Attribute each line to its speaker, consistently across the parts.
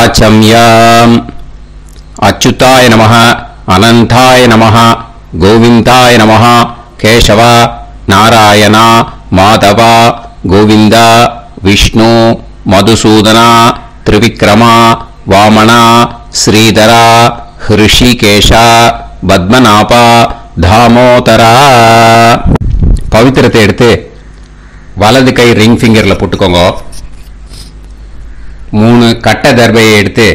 Speaker 1: वाचम्याम् अच्युताय नमः अनंताय नमः गोविंदाय नमः केशव नारायण माधव गोविंद विष्णु मधुसूदन त्रिविक्रम वामन श्रीधर ऋषिकेश पद्मनाभ दामोदर पवित्रத்தை எடுத்து வலது கை ரிங் ஃபிங்கர்ல போட்டுக்கோங்க. 3 கட்ட தர்பையை எடுத்து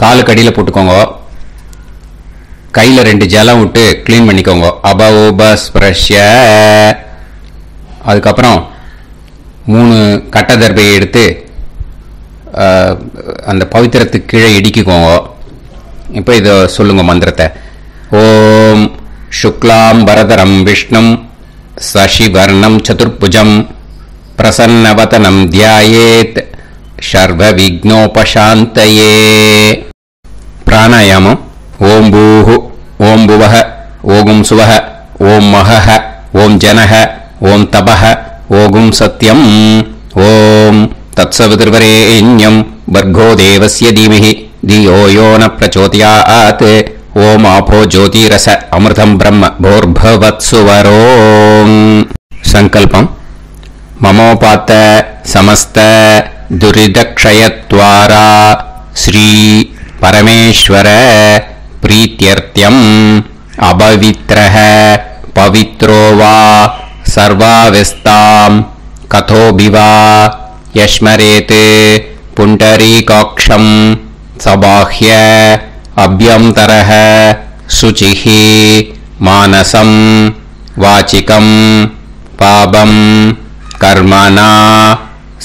Speaker 1: காலு கடியில போட்டுக்கோங்க. கையில 2 ஜலம் விட்டு க்ளீன் பண்ணிக்கோங்க. அபௌபஸ்ப்ரஷ்ய. அதுக்கப்புறம் 3 கட்ட தர்பையை எடுத்து அந்த பவித்திரத்துக்கு கீழே இடிக்கிக்கோங்க. இப்போ இதை சொல்லுங்க மந்திரத்தை. ஓம் சுக்லாம் வரதரம் விஷ்ணும் சசிவர்ணம் சதுர்புஜம் பிரசன்னவதனம் தியாயேத் சர்வ விக்னோபசாந்தயே. பிராணாயாமம். ஓம் பூஹு ஓம் புவஹ ஓகும் சுவஹ ஓம் மஹஹ ஓம் ஜனஹ ஓம் தபஹ ஓகும் சத்யம் ஓம் தத்சவிதுர்வரேண்யம் வர்கோ தேவஸ்ய தீமஹி धियो यो न प्रचोदयात् ओम आपो ज्योतिरस अमृतं ब्रह्म भूर्भुवत्सुवरोम्. संकल्पम. ममोपात समस्त दुरिदक्षयत्वारा श्री परमेश्वर प्रीत्यर्थ्यम् अपवित्रः पवित्रो वा सर्वावस्थां कथोऽभिवा यस्मरेत् पुण्डरीकाक्षम् सबाह्य अभ्यन्तरः शुचिः मानसं वाचिकं पापं कर्मणा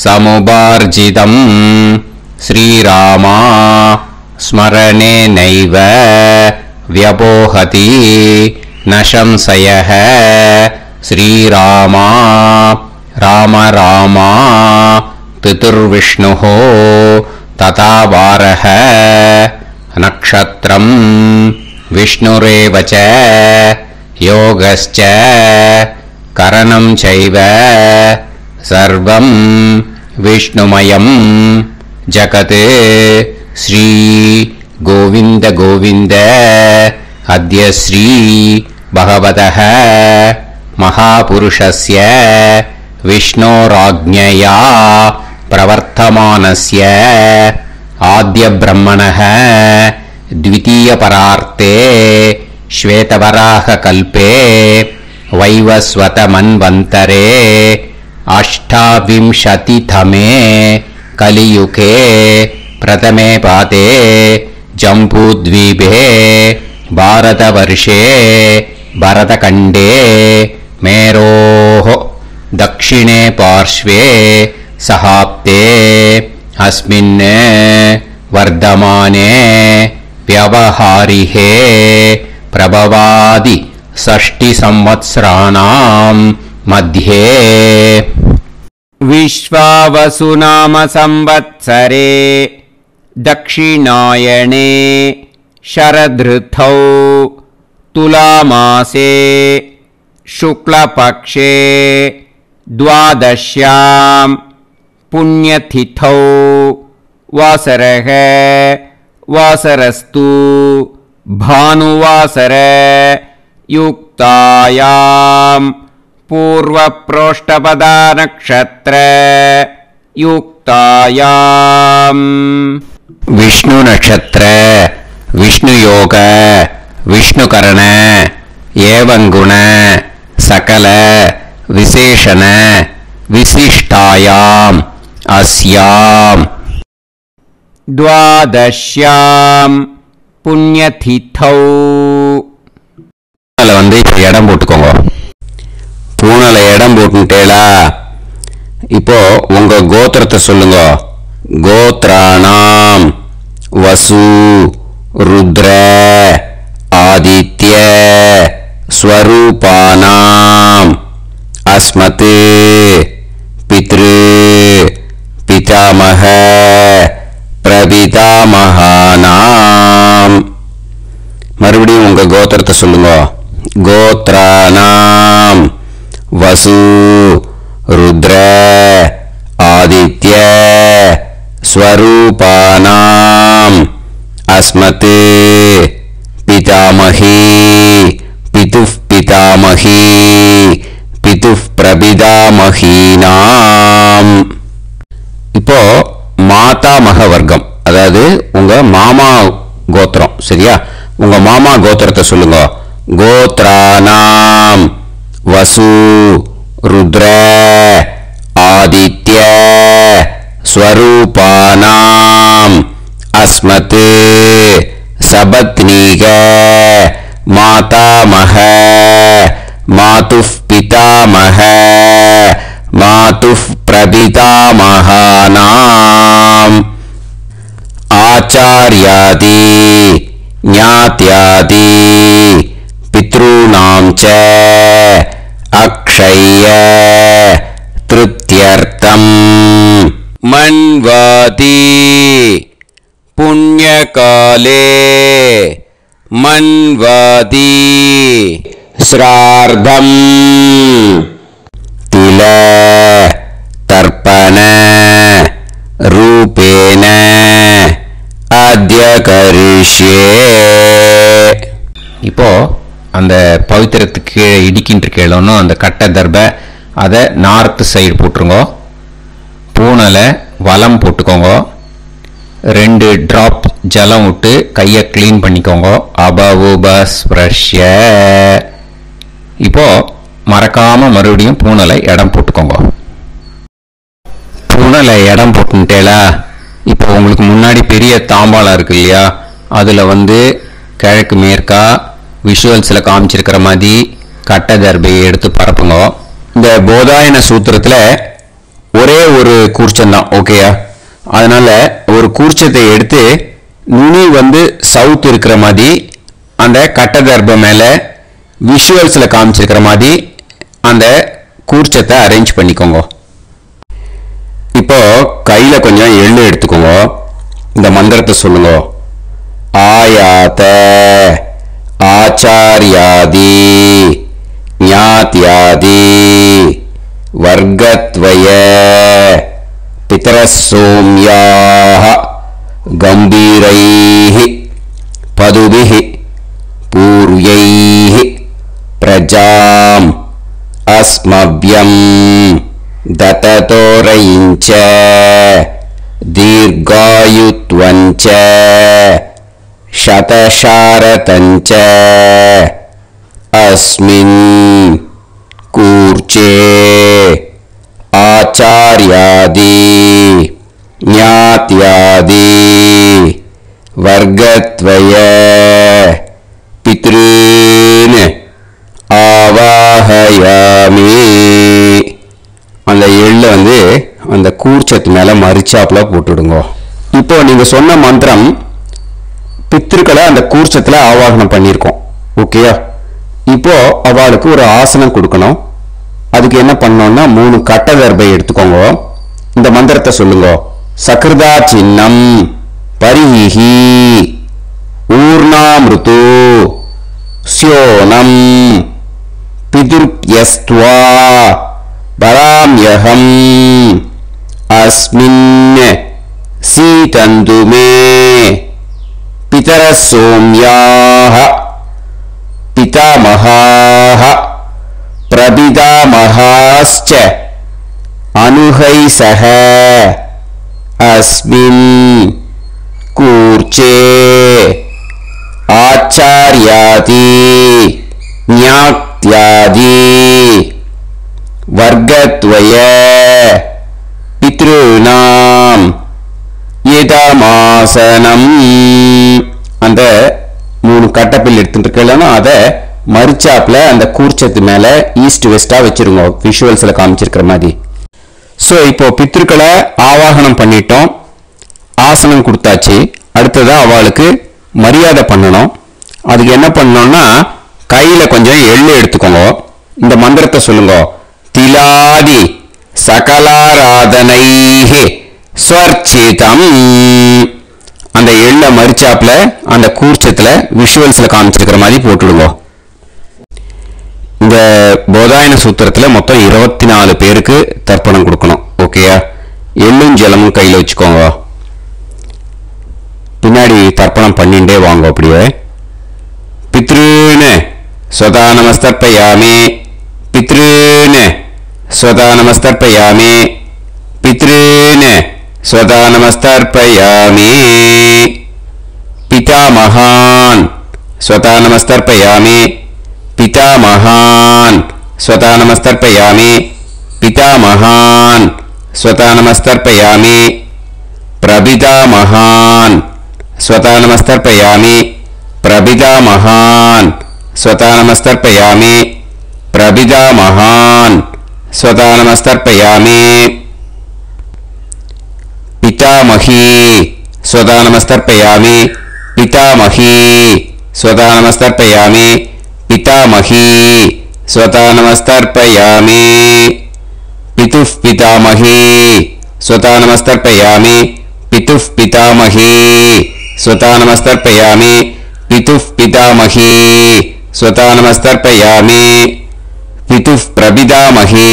Speaker 1: समुपार्जितं श्रीरामा स्मरणेनैव व्यपोहति न संशयः. श्रीरामा राम रामा पितुर्विष्णुः तथा वारः नक्षत्रं विष्णुरेव च योगश्च करणं चैव सर्वं विष्णुमयं जगत्. श्री गोविंद गोविंद. अद्य श्री भगवतः महापुरुषस्य विष्णोराज्ञया प्रवर्तमानस्य आद्य ब्रह्मणः द्वितीयपरार्ते श्वेतवराह कल्पे वैवस्वत मन्वन्तरे 28तमे कलियुगे प्रथमे पादे जम्बूद्वीपे भारतवर्षे भरतखण्डे मेरोः दक्षिणे पार्श्वे सहाप्ते अस्मिन् वर्धमाने व्यवहारिहे प्रभवादि 6 संवत्सराणां मध्ये विश्वावसुनाम संवत्सरे दक्षिणायने शरदृतौ तुलामासे शुक्लपक्षे द्वादश्यां पुण्यतिथौ वासरः वासरस्तु भानुवासर युक्तायां पूर्वप्रोष्ठपदा नक्षत्र युक्तायां विष्णु नक्षत्र विष्णु योग विष्णुकरण एवं गुण सकल विशेषण विशिष्टायाम् अस्याम् द्वादश्यां पुण्यतिथौ. வந்து இப்ப இடம் போட்டுக்கோங்க. பூனல இடம் போட்டுட்டேளா. இப்போ உங்க கோத்திரத்தை சொல்லுங்க. கோத்ராணாம் வசு ருத்ர ஆதித்ய ஸ்வரூபானாம் அஸ்மத் பித்ரு பிதாமஹ பிரபிதாமஹானாம். மறுபடியும் உங்க கோத்திரத்தை சொல்லுங்க. கோத்ராணாம் வசு ருத்ர ஆதித்ய ஸ்வரூபானாம் अस्मत् पितामही पितुः पितामही पितुः प्रपितामहीनाम्. இப்போ மாதாமக வர்க்கம், அதாவது உங்க மாமா கோத்திரம். சரியா? உங்க மாமா கோத்திரத்தை சொல்லுங்க. கோத்ரானாம் வசு ருத்ர ஆதித்ய ஸ்வரூபானாம் அஸ்மத் சபத்னீக மாதாமக மாதுஃ பிதாமக மாதுஃ பிரபிதாமகானாம் ஆச்சார்யாதி ஞாத்யாதி பித்ருணாம் ச அக்ஷய திருத்யர்த்தம் மன்வாதி புண்ணியகாலே மன்வாதி ஸ்ரார்த்தம் தில தர்ப்பண ரூபேன அத்ய கரிஷ்யே. இப்போ அந்த பவித்திரத்துக்கு இடிக்கின்ற கேளோன்னு அந்த கட்டை தர்ப அதை நார்த் சைடு போட்டுருங்க. பூனலை வலம் போட்டுக்கோங்க. 2 டிராப் ஜலம் விட்டு கையை கிளீன் பண்ணிக்கோங்க. அபவுபஸ்ப்ரஷ்ய. இப்போ மறக்காம மறுபடியும் பூனலை இடம் போட்டுக்கோங்க. பூனலை இடம் போட்டுட்டேலா? இப்போ உங்களுக்கு முன்னாடி பெரிய தாம்பாளம் இருக்கு இல்லையா, அதில் கிழக்கு மேற்கா விஷுவல்ஸில் காமிச்சிருக்கிற மாதிரி கட்டை தர்பையை எடுத்து பரப்புங்க. இந்த போதாயன சூத்திரத்தில் ஒரே ஒரு கூர்ச்சந்தான், ஓகேயா? அதனால ஒரு கூர்ச்சத்தை எடுத்து நுனி சவுத் இருக்கிற மாதிரி அந்த கட்டை தர்பை மேலே விஷுவல்ஸில் காமிச்சிருக்கிற மாதிரி அந்த கூர்ச்சத்தை அரேஞ்ச் பண்ணிக்கோங்க. இப்போ கையில் கொஞ்சம் எள்ளு எடுத்துக்கோங்க. இந்த மந்திரத்தை சொல்லுங்க. ஆயாத ஆச்சாரியாதி ஞாத்யாதி வர்கத்வய பிதரசோம்யாஹ கம்பீரைஹ பதுபிஹ பூர்வைஹ பிரஜாம் அஸ்மவ்யம் தததோரயிஞ்ச தீர்காயுத்வஞ்ச சதசாரதஞ்ச அஸ்மின் கூர்ச்சே ஆச்சார்யாதி ஞாத்யாதி வர்கத்வய பித்ருன் ஆவாஹயாமி. அந்த எள்ளை அந்த கூர்ச்சத்து மேலே மரிச்சாப்புல போட்டுடுங்க. இப்போ நீங்கள் சொன்ன மந்திரம் பித்ருக்களை அந்த கூர்ச்சத்தில் ஆவாகனம் பண்ணியிருக்கோம், ஓகேயா? இப்போ அவளுக்கு ஒரு ஆசனம் கொடுக்கணும். அதுக்கு என்ன பண்ணோம்னா 3 கட்டை தர்பை எடுத்துக்கோங்க. இந்த மந்திரத்தை சொல்லுங்க. சக்ருதா சின்னம் பரிஹி ஊர்ணாமிருத்து ஸ்யோனம் பிதுர்யஸ்த்வா பராம்யஹம் அஸ்மின் சீதந்து மே பிதரசோம்யாஹ பிதாமகாஹ பிரபிதாமகாஸ்ச அனுஹைசஹ அஸ்மின் கூர்ச்சே ஆச்சார்யாதி ஞாத்யாதி வர்கத்வய பித்ருணாம் இதமாசனம். அந்த 3 கட்டப்பில் எடுத்துட்டு இருக்கலன்னா அதை மரிச்சாப்புல அந்த கூர்ச்சத்து மேல ஈஸ்ட் வெஸ்டா வச்சிருங்க, விஷுவல்ஸ்ல காமிச்சிருக்கிற மாதிரி. ஸோ இப்போ பித்ருக்களை ஆவாகனம் பண்ணிட்டோம், ஆசனம் கொடுத்தாச்சு. அடுத்ததான் அவளுக்கு மரியாதை பண்ணணும். அதுக்கு என்ன பண்ணணும்னா கையில கொஞ்சம் எள்ளு எடுத்துக்கோங்க. இந்த மந்திரத்தை சொல்லுங்க. திலாதி சகலாராதனைஹி ஸ்வர்ச்சிதம். அந்த எள்ளை மரிச்சாப்புல அந்த கூர்ச்சத்துல விஷுவல்ஸ்ல காமிச்சிருக்கிற மாதிரி போட்டுடுங்க. இந்த போதாயன சூத்திரத்துல மொத்தம் 24 பேருக்கு தர்ப்பணம் கொடுக்கணும், ஓகேயா? எள்ளும் ஜலமும் கையில் வச்சுக்கோங்க. பின்னாடி தர்ப்பணம் பண்ணிண்டே வாங்க. அப்படியே பித்ருன்னு ஸ்வதா நமஸ்தர்ப்பயாமி, பித்ருன்னு ஸ்வதா நமஸ்தர்ப்பயாமி, பித்ருன்னு ஸ்வதா நமஸ்தர்ப்பயாமி. पितामहान् स्वता नमस्तर्पयामि, पितामहान् स्वता नमस्तर्पयामि, पितामहान् स्वता नमस्तर्पयामि. प्रपितामहान् स्वता नमस्तर्पयामि, प्रपितामहान् स्वता नमस्तर्पयामि, प्रपितामहान् स्वता नमस्तर्पयामि. पितामही स्वता नमस्तर्पयामि, पितामही स्वता नमस्तर्पयामि, पितामही स्वता नमस्तर्पयामि. पितुः पितामही स्वता नमस्तर्पयामि, पितुः पितामही स्वता नमस्तर्पयामि, पितुः पितामही स्वता नमस्तर्पयामि. पितुः प्रपितामही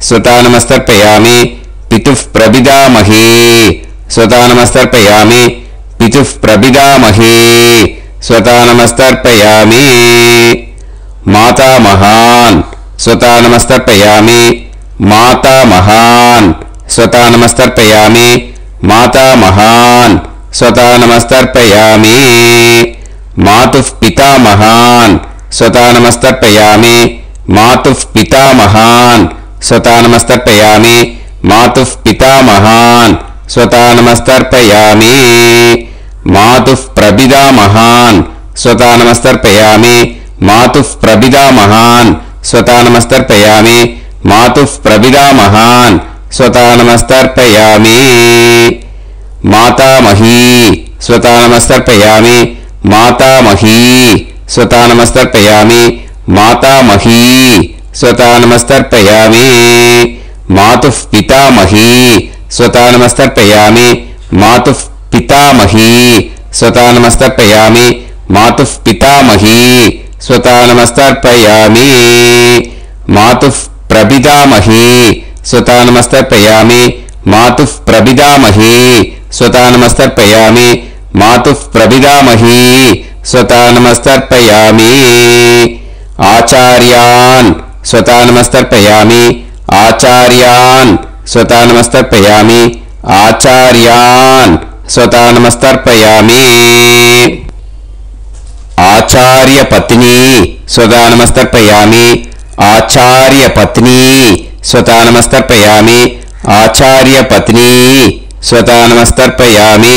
Speaker 1: स्वता नमस्तर्पयामि, पितुः प्रपितामही स्वता नमस्तर्पयामि, पितुः प्रपितामही स्वता नमस्तर्पयामि. मातामहान् स्वता नमस्तर्पयामि, मातामहान् स्वता नमस्तर्पयामि, मातामहान् स्वता नमस्तर्पयामि. मातुः पितामहान् स्वता नमस्तर्पयामि, मातुः पितामहान् स्वता नमस्तर्पयामि, मातुः पितामहान् स्वता नमस्तर्पयामि. मातुः प्रपितामहान् स्वता नमस्तर्पयामि, मातुः प्रपितामहान् स्वता नमस्तर्पयामि, मातुः प्रपितामहान् स्वता नमस्तर्पयामि. मातामही स्वता नमस्तर्पयामि, मातामही स्वता नमस्तर्पयामि, मातामही स्वता नमस्तर्पयामि. मातुः पितामही स्वता नमस्तर्पयामि, मातुः पितामही स्वता नमस्तर्पयामि, मातुः पितामही स्वता नमस्तर्पयामि. मातुः प्रपितामही स्वता नमस्तर्पयामि, मातुः प्रपितामही स्वता नमस्तर्पयामि, मातुः प्रपितामही स्वता नमस्तर्पयामि. आचार्यान् स्वता नमस्तर्पयामि, आचार्यान् स्वता नमस्तर्पयामि, आचार्यान् स्वता नमस्तर्पयामि. आचार्यपत्नी स्वता नमस्तर्पयामि, आचार्यपत्नी स्वता नमस्तर्पयामि, आचार्यपत्नी स्वता नमस्तर्पयामि.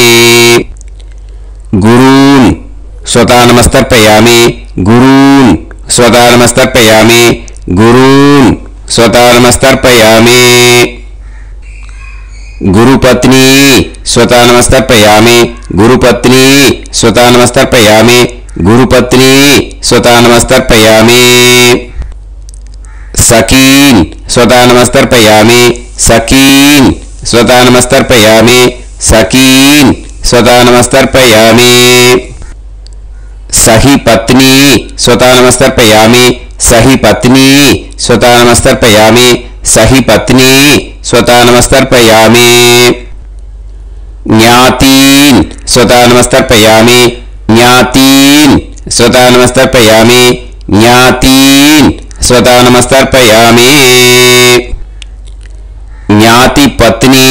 Speaker 1: गुरून् स्वता नमस्तर्पयामि, गुरून् स्वता नमस्तर्पयामि, गुरून् स्वता नमस्तर्पयामि. गुरुपत्नी स्वता नमस्तर्पयामि, गुरुपत्नी स्वता नमस्तर्पयामि, गुरुपत्नी स्वता नमस्तर्पयामि. सखीन् स्वता नमस्तर्पयामि, सखीन् स्वता नमस्तर्पयामि, सखीन् स्वता नमस्तर्पयामि. सही पत्नी स्वता नमस्तर्पयामि, सही पत्नी स्वता नमस्तर्पयामि, सही पत्नी स्वता नमस्तर्पयामि. ज्ञातीन् स्वता नमस्तर्पयामि, ज्ञातीन् स्वता नमस्तर्पयामि, ज्ञातीन् स्वता नमस्तर्पयामि. ज्ञातिपत्नी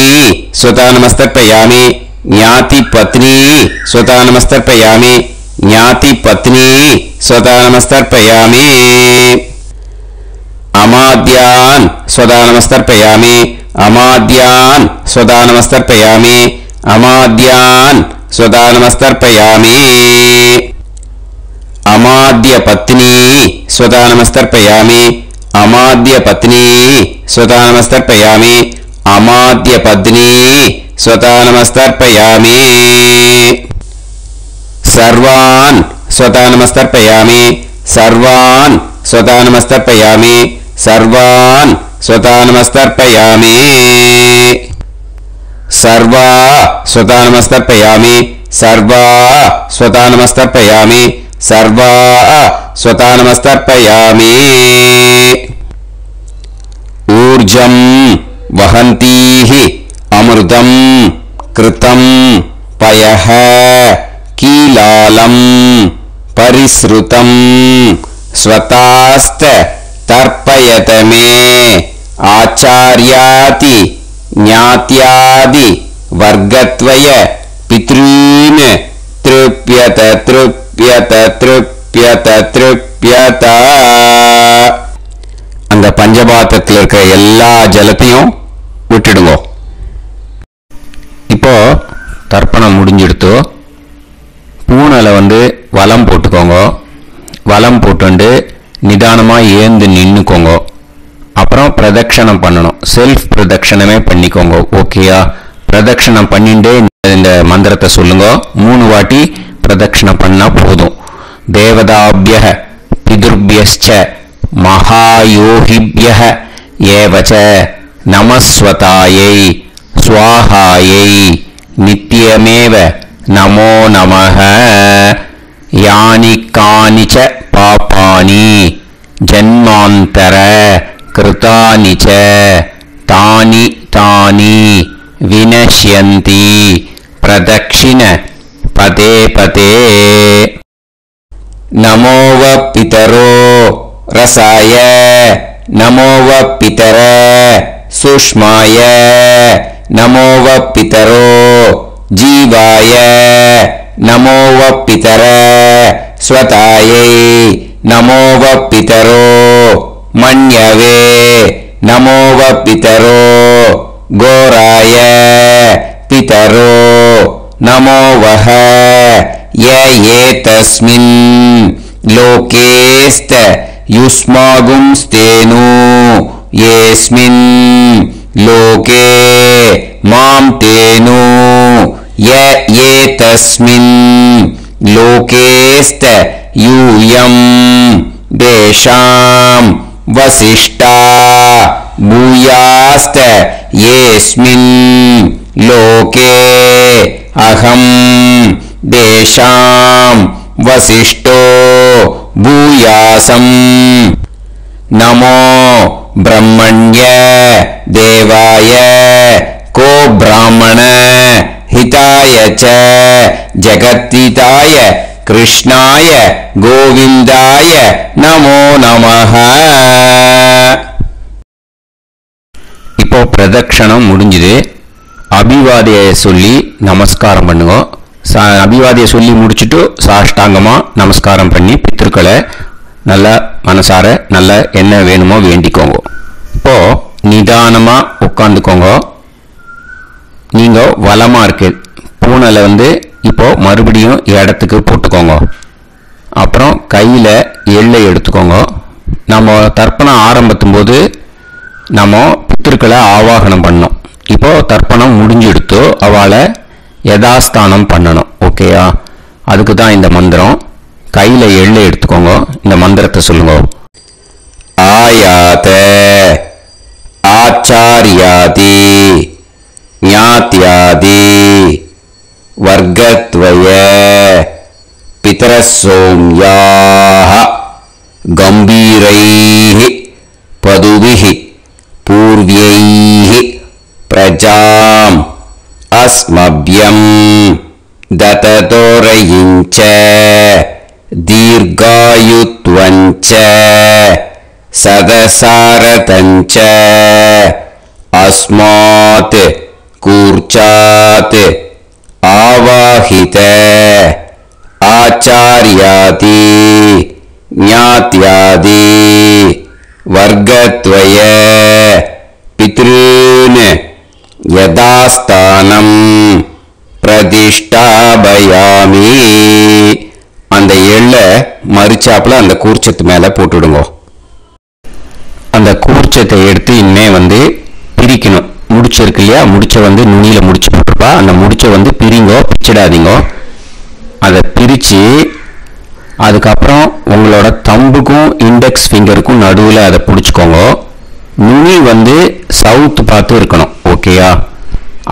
Speaker 1: स्वता नमस्तर्पयामि, ज्ञातिपत्नी स्वता नमस्तर्पयामि, ज्ञातिपत्नी स्वता नमस्तर्पयामि. अमाद्यान् स्वता नमस्तर्पयामि, अमाद्यान् स्वता नमस्तर्पयामि, अमाद्यान् स्वता नमस्तर्पयामि. अमाद्यपत्नी स्वता नमस्तर्पयामि, अमाद्यपत्नी स्वता नमस्तर्पयामि, अमाद्यपत्नी स्वता नमस्तर्पयामि. सर्वान् स्वता नमस्तर्पयामि, सर्वान् स्वता नमस्तर्पयामि, सर्वान् स्वता नमस्तर्पयामि. सर्वा स्वता नमस्तर्पयामि, सर्वा स्वता नमस्तर्पयामि, सर्वा स्वता नमस्तर्पयामि. ऊर्जं वहन्तीः अमृतं कृतं पयः कीलालं परिसृतं स्वतास्त तर्पयत मे आचार्याति ज्ञात्यादि वर्गत्वय पितॄन् तृप्यत तृप्यत तृप्यत तृप्यत. அந்த பஞ்சபாத்திரத்தில் இருக்கிற எல்லா ஜலத்தையும் விட்டுடுங்க. இப்போ தர்ப்பணம் முடிஞ்சிடுத்து. பூனையில் வலம் போட்டுக்கோங்க. வலம் போட்டு நிதானமாக ஏந்து நின்றுக்கோங்க. அப்புறம் பிரதட்சணம் பண்ணணும். செல்ஃப் பிரதட்சணமே பண்ணிக்கோங்க. ஓகேயா? பிரதட்சணம் பண்ணிட்டு இந்த மந்திரத்தை சொல்லுங்க. 3 வாட்டி பிரதட்சணம் பண்ணால் போதும். தேவதாபியः பிதுர்பியஸ்ச மகாயோகிபியः ஏவச நமஸ்வதாயை ஸ்வாஹாயை நித்யமேவ நமோ நமः. யானி கானிச்ச பாபானி ஜன்மாந்தர கிருதானி ச தானி தானி வினஷ்யந்தி பிரதக்ஷிண பதே பதே. நமோ வ பிதரோ ரசாய நமோ வ பிதர சுஷ்மாய நமோ வ பிதரோ ஜீவாய நமோ வ பிதர ஸ்வதாயை நமோ வ பிதரோ மன்யவே நமோ வ பிதரோ கோராய பிதரோ நமோ வஹ ய ஏதஸ்மின் லோகேஸ்த யுஸ்மாகும்ஸ்தேனு ஏஸ்மின் லோகே மாம் தேனு ய ஏதஸ்மின் லோகேஸ்த யூயம் தேஷாம் வசிஷ்டா பூயாஸ்த ஏஸ்மின் லோகே அகம் தேஷாம் வசிஷ்டோ பூயாசம். நமோ பிரம்மண்ய தேவாய கோ பிராமண ஹிதாய ச ஜகத்ஹிதாய கிருஷ்ணாய கோவிந்தாய நமோ நமஹ. இப்போ பிரதட்சணம் முடிஞ்சுது. அபிவாதியை சொல்லி நமஸ்காரம் பண்ணுங்க. அபிவாதியை சொல்லி முடிச்சுட்டு சாஷ்டாங்கமா நமஸ்காரம் பண்ணி பித்ருக்களை நல்லா மனசார நல்லா என்ன வேணுமோ வேண்டிக்கோங்க. இப்போ நிதானமா உட்காந்துக்கோங்க. நீங்க வலமா இருக்கு பூனையில் இப்போ மறுபடியும் இடத்துக்கு போட்டுக்கோங்க. அப்புறம் கையில எள்ளை எடுத்துக்கோங்க. நம்ம தர்ப்பணம் ஆரம்பிக்கும் போது நம்ம பித்ருக்களை ஆவாகனம் பண்ணோம். இப்போ தர்ப்பணம் முடிஞ்செடுத்து அவளை யதாஸ்தானம் பண்ணணும். ஓகேயா? அதுக்கு தான் இந்த மந்திரம். கையில எள்ளை எடுத்துக்கோங்க. இந்த மந்திரத்தை சொல்லுங்க. ஆயாத ஆச்சாரியாதி ஞாத்யாதி வர்கத்வய பிதரசோம்யாஹ கம்பீரைஹி பதுபிஹி பூர்வ்யைஹி பிரஜாம் அஸ்மப்யம் தததோரயிஞ்ச தீர்காயுத்வஞ்ச சதசாரதஞ்ச அஸ்மாத் கூர்ச்சாத் ஆவாஹித ஆச்சார்யாதி ஞாத்யாதி வர்கத்வய பித்ருன் யதாஸ்தானம் பிரதிஷ்டாபயாமி. அந்த எள்ளை மறிச்சாப்புல அந்த கூர்ச்சத்து மேல போட்டுடுங்க. அந்த கூர்ச்சத்தை எடுத்து இனிமே பிரிக்கணும். முடிச்சிருக்கு இல்லையா? முடிச்ச நுனியில முடிச்சு போட்டுருப்பா. அந்த முடிச்ச பிரிங்கோ, பிச்சிடாதீங்க. அதை பிரிச்சு அதுக்கப்புறம் உங்களோட தம்புக்கும் இண்டெக்ஸ் ஃபிங்கருக்கும் நடுவில் அதை பிடிச்சிக்கோங்க. நுனி சவுத் பார்த்து இருக்கணும். ஓகேயா?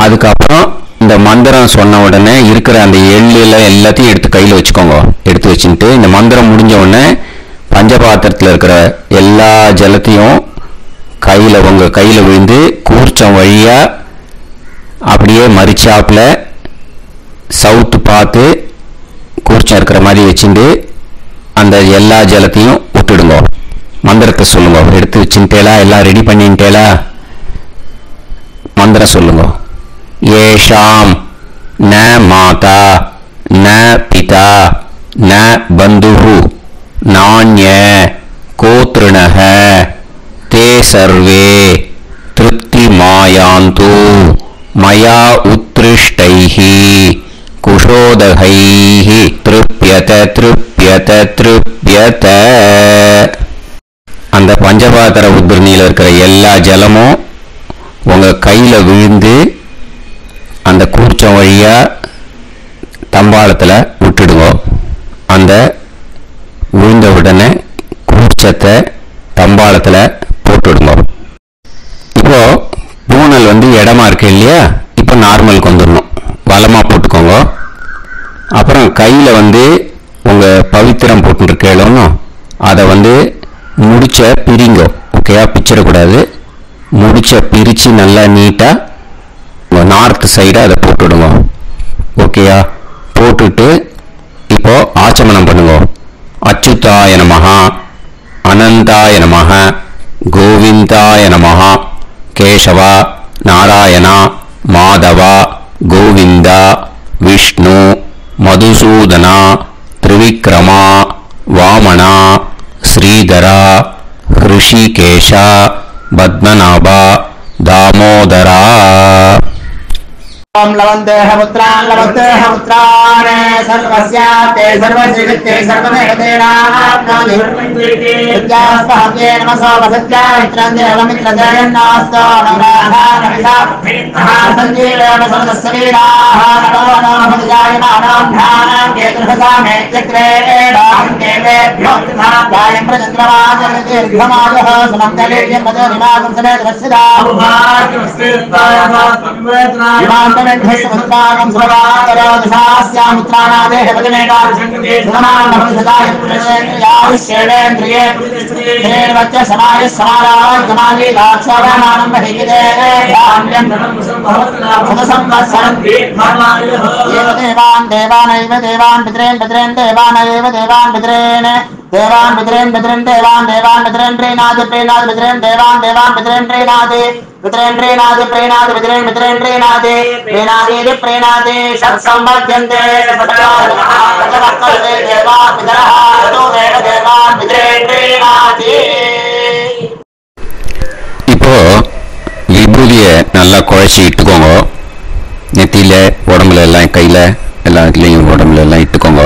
Speaker 1: அதுக்கப்புறம் இந்த மந்திரம் சொன்ன உடனே இருக்கிற அந்த எள்ளில் எல்லாத்தையும் எடுத்து கையில் வச்சுக்கோங்க. எடுத்து வச்சுட்டு இந்த மந்திரம் முடிஞ்ச உடனே பஞ்சபாத்திரத்தில் இருக்கிற எல்லா ஜலத்தையும் உங்கள் கையில் விழுந்து கூர்ச்சம் வழியாக அப்படியே மறிச்சாப்பில் சவுத்து பார்த்து கூர்ச்சம் இருக்கிற மாதிரி வச்சுட்டு அந்த எல்லா ஜலத்தையும் விட்டுடுங்க. மந்திரத்தை சொல்லுங்க. எடுத்து வச்சுட்டேலா? எல்லாம் ரெடி பண்ணிட்டேலா? மந்திரம் சொல்லுங்க. ஏஷாம் ந மாதா ந பிதா ந பந்துஹு நான்ய கோத்ருணஹ தே சர்வே திருப்தி மாயாந்து மயா உத்ருஷ்டைஹி குஷோதகைஹி திருப்யத திருப்யத திருப்யத. அந்த பஞ்சபாத்திர உத்ரணியில் இருக்கிற எல்லா ஜலமும் உங்க கையில விழுந்து அந்த கூர்ச்சம் வழியா தம்பாளத்துல விட்டுடுங்க. அந்த விழுந்த உடனே கூர்ச்சத்தை தம்பாளத்துல போட்டுடுங்க. இப்போ பூனல் இடமா இருக்கு இல்லையா? இப்போ நார்மலுக்கு வந்துடணும். வலமா போட்டுக்கோங்க. அப்புறம் கையில உங்க பவித்திரம் போட்டுருக்கேளோன்னு அதை முடிச்ச பிரிங்க. ஓகேயா? பிச்சிடக்கூடாது. முடிச்ச பிரிச்சு நல்லா நீட்டா நார்த் சைடு அதை போட்டுடுங்க. ஓகேயா? போட்டுட்டு இப்போ ஆச்சமனம் பண்ணுங்க. அச்சுதாய நமஹ அனந்தாய நமஹ கோவிந்தாய நமஹ கேசவா நாராயணா மாதவா கோவிந்தா விஷ்ணு மதுசூதனா திரிவிக்ரமா வாமனா ஸ்ரீதரா ஹிருஷிகேஷா பத்மநாபா தாமோதரா.
Speaker 2: ओम लवन्देह पुत्रान् लवन्देह पुत्रान् सर्वस्याते सर्वश्रीकृते सर्वदेवतेनाप्नोति विद्यास्पहते नमसो वसत्या मित्रं देवमित्रजयन्नास्तो नमराधानमिषा सञ्जीवेन समदस्सवीराः नमो नमः जायमानां ध्यानां केतुर्भसामे चक्रे देवेभ्यो ध्यानं प्रचन्द्रमाजर्दीर्घमायः सुमङ्गलेयं पदनिमागं समेत वत्सदा विमानमेघस्वस्तागं स्वरागरादशास्यामुत्रानादेह वदनेकाशङ्कते समानभवसदाय पुरुषेन्द्रिये देवच्च समाय समाराय कमाली दाक्षावानानं बहिगिदे धान्यं सदसंवत्सरं दीर्घमायुः देवान् देवानैव देवान् पितॄन् पितॄन् देवानैव देवान् पितॄन् देवान् पितॄन् पितॄन् देवान् देवान् पितॄन् प्रीणाति प्रीणाति पितॄन् देवान् देवान् पितॄन् प्रीणाति पितॄन् प्रीणाति प्रीणाति पितॄन् पितॄन् प्रीणाति प्रीणाति प्रीणाति षट्संवर्ध्यन्ते सततमस्ते देवान् पितरः ततो देव देवान् पितॄन् प्रीणाति.
Speaker 1: இப்போ விபூதியை நல்லா குழைச்சி இட்டுக்கோங்க. நெத்தியில உடம்புல எல்லாம் கையில எல்லா இடத்துலையும் உடம்புல எல்லாம் இட்டுக்கோங்க.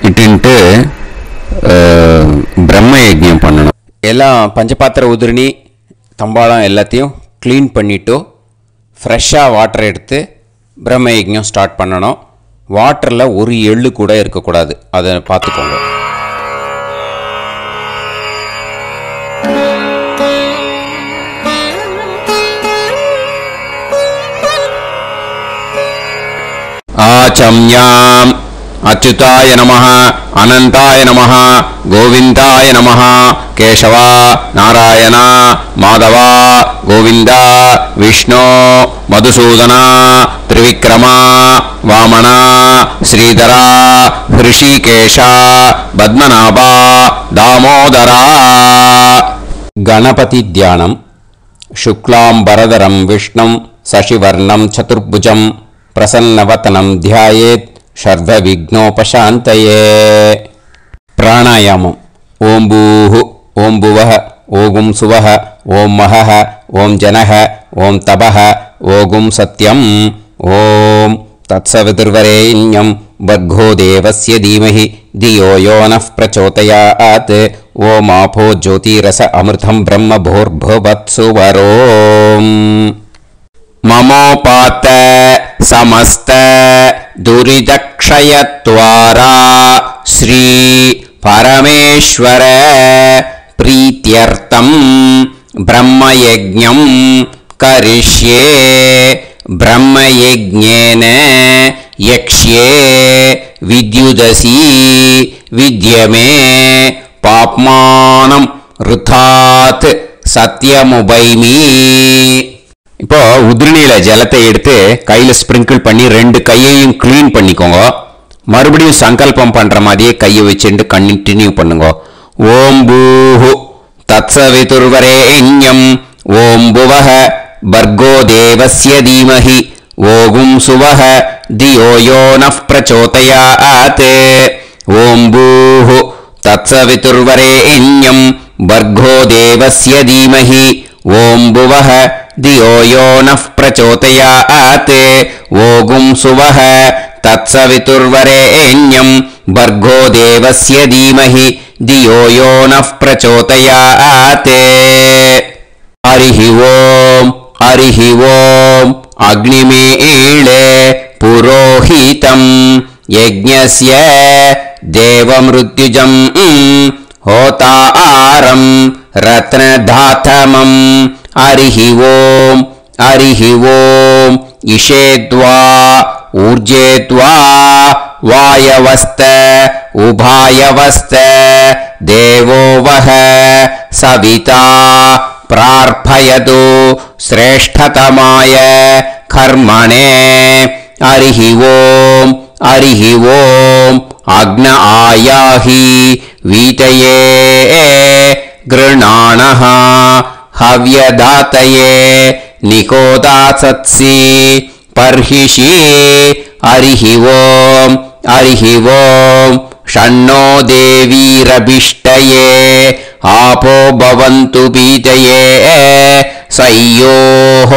Speaker 1: இட்டுன்ட்டு பிரம்ம யஜ்ஞம் பண்ணணும். எல்லாம் பஞ்சபாத்திர உதிரணி தம்பாளம் எல்லாத்தையும் க்ளீன் பண்ணிவிட்டு ஃப்ரெஷ்ஷாக வாட்டர் எடுத்து பிரம்ம யஜ்ஞம் ஸ்டார்ட் பண்ணணும். வாட்டரில் ஒரு எள்ளு கூட இருக்கக்கூடாது. அதை பார்த்துக்கோங்க. ஆச்சம்யாம் அச்சுதாய நமஹ அனந்தாய நமஹ கோவிந்தாய நமஹ கேசவா நாராயணா மாதவா கோவிந்தா விஷ்ணு மதுசூதனா திரிவிக்ரமா வாமனா ஸ்ரீதரா ஹிருஷிகேஷா பத்மநாபா தாமோதரா. கணபதி தியானம். शुक्लांबरधरं विष्णुं शशिवर्णं चतुर्भुजं प्रसन्नवदनं ध्यायेत् सर्वविघ्नोपशान्तये. प्राणायामम्. ओं भूः ओं भुवः ओं सुवः ओं महः ओं जनः ओं तपः ओं सत्यम्. ओं तत्सवितुर्वरेण्यं भर्गो देवस्य धीमहि धियो यो नः प्रचोदयात्. ओम आपो ज्योतिरस अमृतं ब्रह्म भूर्भुवत्सु वरोम्. ममोपात समस्त दुरितक्षयत्वारा श्री परमेश्वर प्रीत्यर्थं ब्रह्मयज्ञं करिष्ये. ब्रह्मयज्ञेन यक्ष्ये विद्युदसि विद्यमे पाप्मानं ऋथात् सत्यमुपैमि. இப்போ உதிரணியில ஜலத்தை எடுத்து கையில ஸ்ப்ரிங்கிள் பண்ணி 2 கையையும் க்ளீன் பண்ணிக்கோங்க. மறுபடியும் சங்கல்பம் பண்ற மாதிரியே கையை வச்சுட்டு கண்டினியூ பண்ணுங்க. ஓம் பூஹு தத்சவிதுர்வரேண்யம் ஓம் புவஹ பர்கோ தேவஸ்ய தீமஹி ஓகும் சுவஹ தியோ யோ நஃப் பிரச்சோதயாத். ஓம் பூஹு தத்சவிதுர்வரேண்யம் பர்கோ தேவஸ்ய தீமஹி ஓம் புவஹ தியோ யோ நஃப் பிரச்சோதயாத். ஓகும் சுவஹ தத்சவிதுர்வரேண்யம் பர்கோ தேவஸ்ய தீமஹி தியோ யோ நஃப் பிரச்சோதயாத். ஹரிஹி ஓம் ஹரிஹி ஓம் அக்னிமீளே புரோஹிதம் யஜ்ஞஸ்ய தேவமிருத்யுஜம் ஹோதாரம் ரத்னதாதமம். ஹரிஹி ஓம் ஹரிஹி ஓம் இஷேத்வா ஊர்ஜேத்வா வாயவஸ்த உபாயவஸ்த தேவோ வஹ சவிதா பிரார்ப்பயது ஸ்ரேஷ்டதமாய கர்மணே. ஹரிஹி ஓம் ஹரிஹி ஓம் அக்ன ஆயாஹி வீதயே கிருணாணஹ ஹவ்யதாதயே நிகோதாசத்சி பர்ஹிஷி. ஹரிஹி ஓம் ஹரிஹி ஓம் ஷண்ணோ தேவீரபிஷ்டயே ஆபோ பவந்து பீதயே சய்யோஹ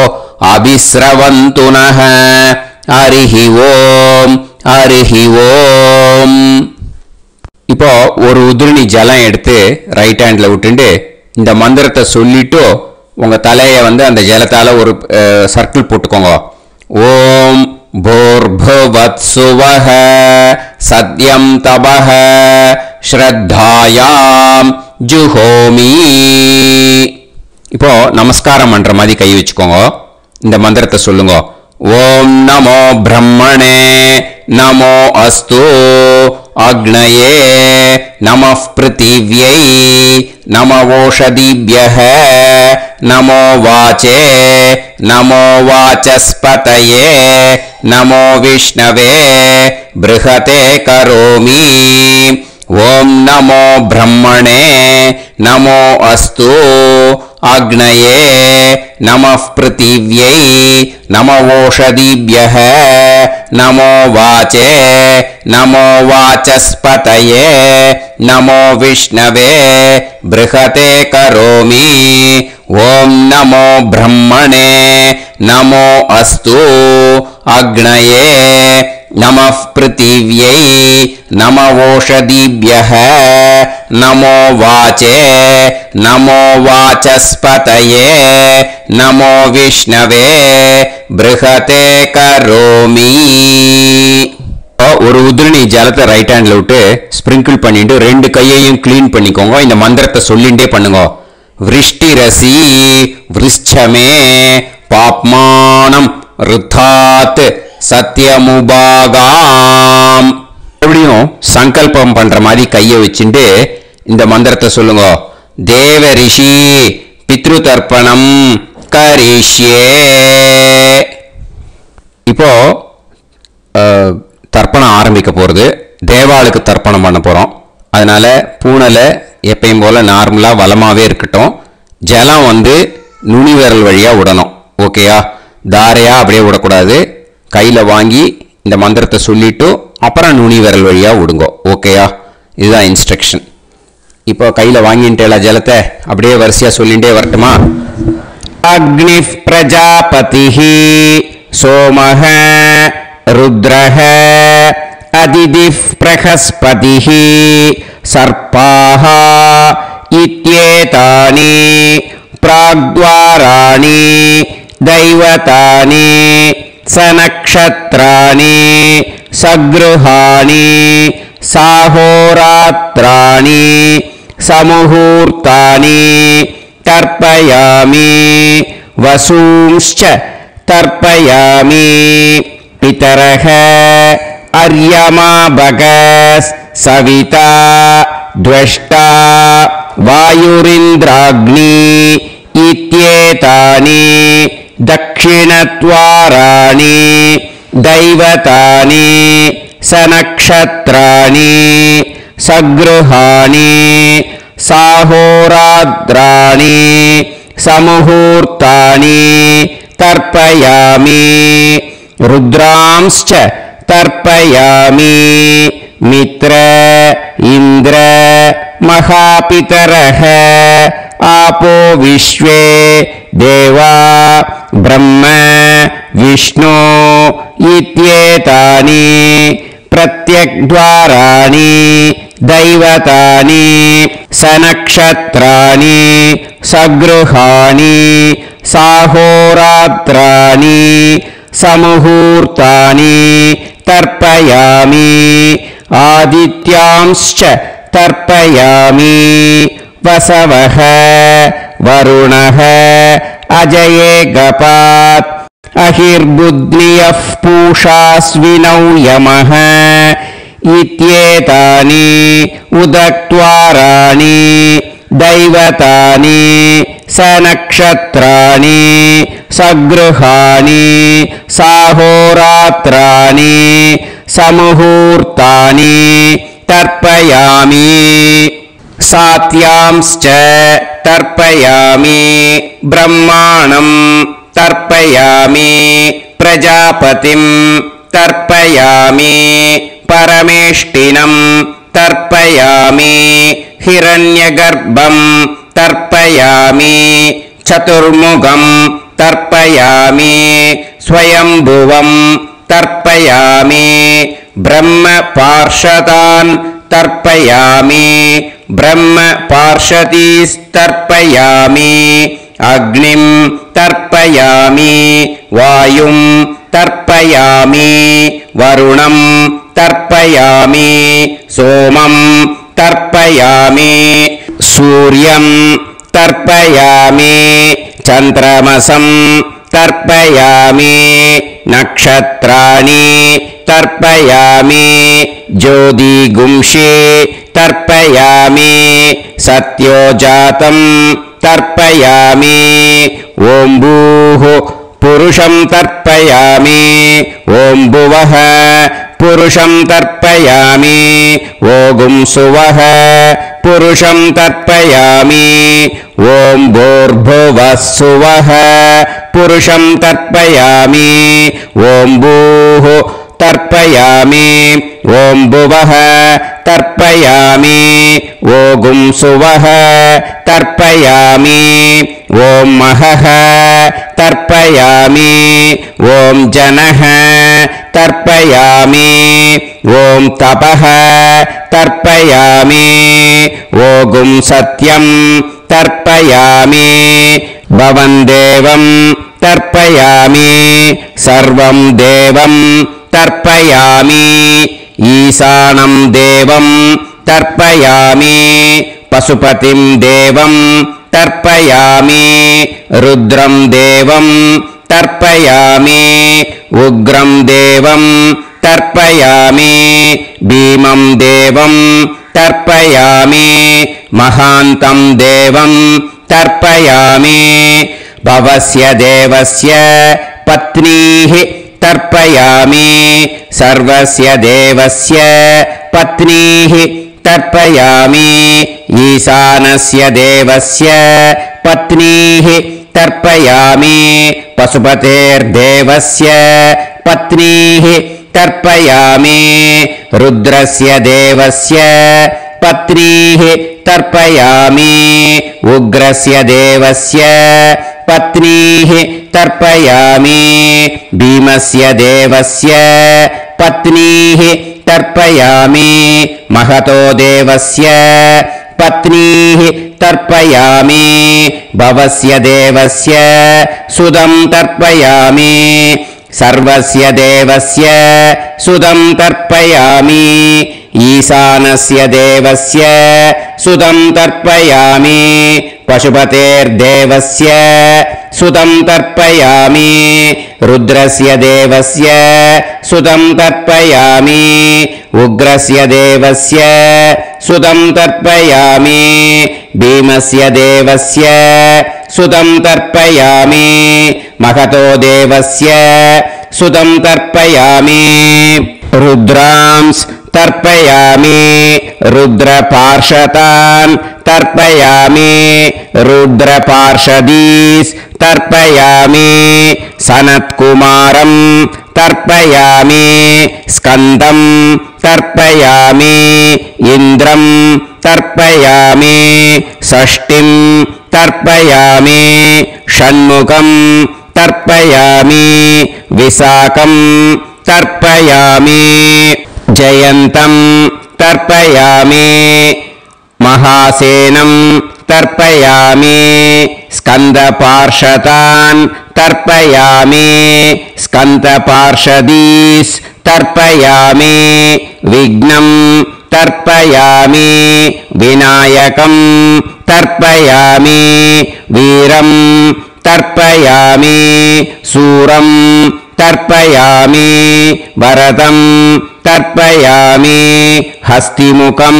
Speaker 1: அபிஸ்ரவந்து நஹ. ஹரிஹி ஓம் ஹரிஹி ஓம். இப்போ ஒரு உதிரணி ஜலம் எடுத்து ரைட் ஹேண்ட்ல விட்டுண்டு இந்த மந்திரத்தை சொல்லிட்டு உங்க தலையை அந்த ஜலத்தால ஒரு சர்க்கிள் போட்டுக்கோங்க. ஓம் பூர்புவத்சுவஹ சத்யம் தபஹ ஸ்ரத்தாயாம் ஜுஹோமி. இப்போ நமஸ்காரம் பண்ற மாதிரி கை வச்சுக்கோங்க. இந்த மந்திரத்தை சொல்லுங்க. ஓம் நமோ பிரம்மணே நமோ அஸ்து அக்னயே நமः பிருத்திவ்யை நமவோஷதிभ्यः நமோ வாச்சே நமோ வாசஸ்பதயே நமோ விஷ்ணவே ப்ருஹதே கரோமி. ஓம் நமோ பிரம்மணே நமோ அஸ்து அக்னயே நமः பிருத்திவ்யை நமவோஷதிभ्यः நமோ வாச்சே நமோ வாசஸ்பதயே நமோ விஷ்ணவே ப்ருஹதே கரோமி. ஓம் நமோ பிரம்மணே நமோ அஸ்து அக்னயே நமः பிருத்திவ்யை நமவோஷதிभ्यः நமோ வாச்சே நமோ வாசஸ்பதயே நமோ விஷ்ணவே ப்ருஹதே கரோமி. ஒரு உதிரணி ஜலத்தை ரைட் ஹேண்ட்ல விட்டு ஸ்ப்ரிங்கிள் பண்ணிட்டு 2 கையையும் க்ளீன் பண்ணிக்கோங்க. இந்த மந்திரத்தை சொல்லிண்டே பண்ணுங்க. விருஷ்டிரசி விருஷ்சமே பாப்மானம் ருத்தாத் சத்யமுபாகாம். எப்படியும் சங்கல்பம் பண்ற மாதிரி கையை வச்சுட்டு இந்த மந்திரத்தை சொல்லுங்க. தேவ ரிஷி பித்ரு தர்ப்பணம் கரிஷ்யே. இப்போ தர்ப்பணம் ஆரம்பிக்க போறது. தேவாளுக்கு தர்ப்பணம் பண்ண போறோம். அதனால பூனலை எப்பயும் போல நார்மலா வலமாவே இருக்கட்டும். ஜலம் நுனி விரல் வழியா விடணும். ஓகேயா? தாரையா அப்படியே விடக்கூடாது. கையில வாங்கி இந்த மந்திரத்தை சொல்லிட்டு அப்புறம் நுனி விரல் வழியா விடுங்க. ஓகேயா? இதுதான் இன்ஸ்ட்ரக்ஷன். இப்போ கையில வாங்கிட்டேல ஜலத்தை அப்படியே வரிசையா சொல்லிட்டே வரட்டுமா? அக்னி பிரஜாபதிஹ சோமஹ ருத்ரஹ அதிதிஃப் பிரஹஸ்பதிஹ சர்பாஹ இத்யேதானி பிராக்த்வாராணி தைவதானி சநக்ஷத்ராணி சக்ருஹாணி சாஹோராத்ராணி சமுஹூர்த்தானி தர்ப்பயாமி வசூம்ச்ச தர்ப்பயாமி பிதரஹ அர்யமா பகஸ் சவிதா த்வஷ்டா வாயுரிந்திராக்னி இத்யேதானி दक्षिणद्वाराणि दैवतानि सनक्षत्राणि सगृहाणि साहोरात्राणि समुहूर्तानि तर्पयामि रुद्रांश्च तर्पयामि मित्र इन्द्र महापितरः आपो विश्वे देवा ब्रह्म विष्णु इत्येतानि प्रत्यग्द्वाराणि दैवतानि सनक्षत्राणि सगृहाणि साहोरात्राणि समुहूर्तानि तर्पयामि आदित्यांश्च तर्पयामि वसवः वरुणः अजये गपात् अहिर्बुद्नियः पूषास्विनौ यमः इत्येतानि उदक्त्वाराणि दैवतानि सनक्षत्राणि सगृहाणि साहोरात्राणि समुहूर्तानि तर्पयामि सात्यांश्च तर्पयामि ब्रह्माणं तर्पयामि प्रजापतिं तर्पयामि परमेष्टिनं तर्पयामि हिरण्यगर्भं तर्पयामि चतुर्मुखं तर्पयामि स्वयंभुवं तर्पयामि ब्रह्मपार्षदान् तर्पयामि ब्रह्मपार्षदीस्तर्पयामि अग्निं तर्पयामि वायुं तर्पयामि वरुणं तर्पयामि सोमं तर्पयामि सूर्यं तर्पयामि चन्द्रमसं तर्पयामि नक्षत्राणि तर्पयामि ज्योतिगुंषे तर्पयामि सत्योजातं तर्पयामि ॐ भूः पुरुषं तर्पयामि ॐ भुवः पुरुषं तर्पयामि ॐ सुवः पुरुषं तर्पयामि ॐ भूर्भुवः सुवः पुरुषं तर्पयामि ॐ भूः तर्पयामि ॐ भुवः तर्पयामि ॐ सुवः तर्पयामि ॐ महः तर्पयामि ॐ जनः तर्पयामि ॐ तपः तर्पयामि ॐ सत्यं तर्पयामि भवं देवं तर्पयामि सर्वं देवं तर्पयामि ईशानं देवं तर्पयामि पशुपतिं देवं तर्पयामि रुद्रं देवं तर्पयामि उग्रं देवं तर्पयामि भीमं देवं तर्पयामि महान्तं देवं तर्पयामि भवस्य देवस्य पत्नीः तर्पयामि सर्वस्य देवस्य पत्नीः तर्पयामि ईशानस्य देवस्य पत्नीः तर्पयामि पशुपतेर्देवस्य पत्नीः तर्पयामि रुद्रस्य देवस्य पत्नीः तर्पयामि उग्रस्य देवस्य पत्नीः तर्पयामि भीमस्य देवस्य पत्नीः तर्पयामि महतो देवस्य पत्नीः तर्पयामि भवस्य देवस्य सुदं तर्पयामि सर्वस्य देवस्य सुदं तर्पयामि ईशानस्य देवस्य सुदं तर्पयामि पशुपतेर्देवस्य सुदं तर्पयामि रुद्रस्य देवस्य सुदं तर्पयामि उग्रस्य देवस्य सुदं तर्पयामि भीमस्य देवस्य सुतं तर्पयामि महतो देवस्य सुतं तर्पयामि रुद्रांस तर्पयामि रुद्रपार्षदान् तर्पयामि रुद्रपार्षदीस् तर्पयामि सनत्कुमारं तर्पयामि स्कन्दं तर्पयामि इन्द्रं तर्पयामि षष्टिं तर्पयामि षण्मुखं तर्पयामि विशाखं तर्पयामि जयन्तं तर्पयामि महासेनं तर्पयामि स्कन्दपार्षदान् तर्पयामि स्कन्दपार्षदीस् तर्पयामि विघ्नं तर्पयामि विनायकं तर्पयामि वीरं तर्पयामि सूरं तर्पयामि वरदं तर्पयामि हस्तिमुखं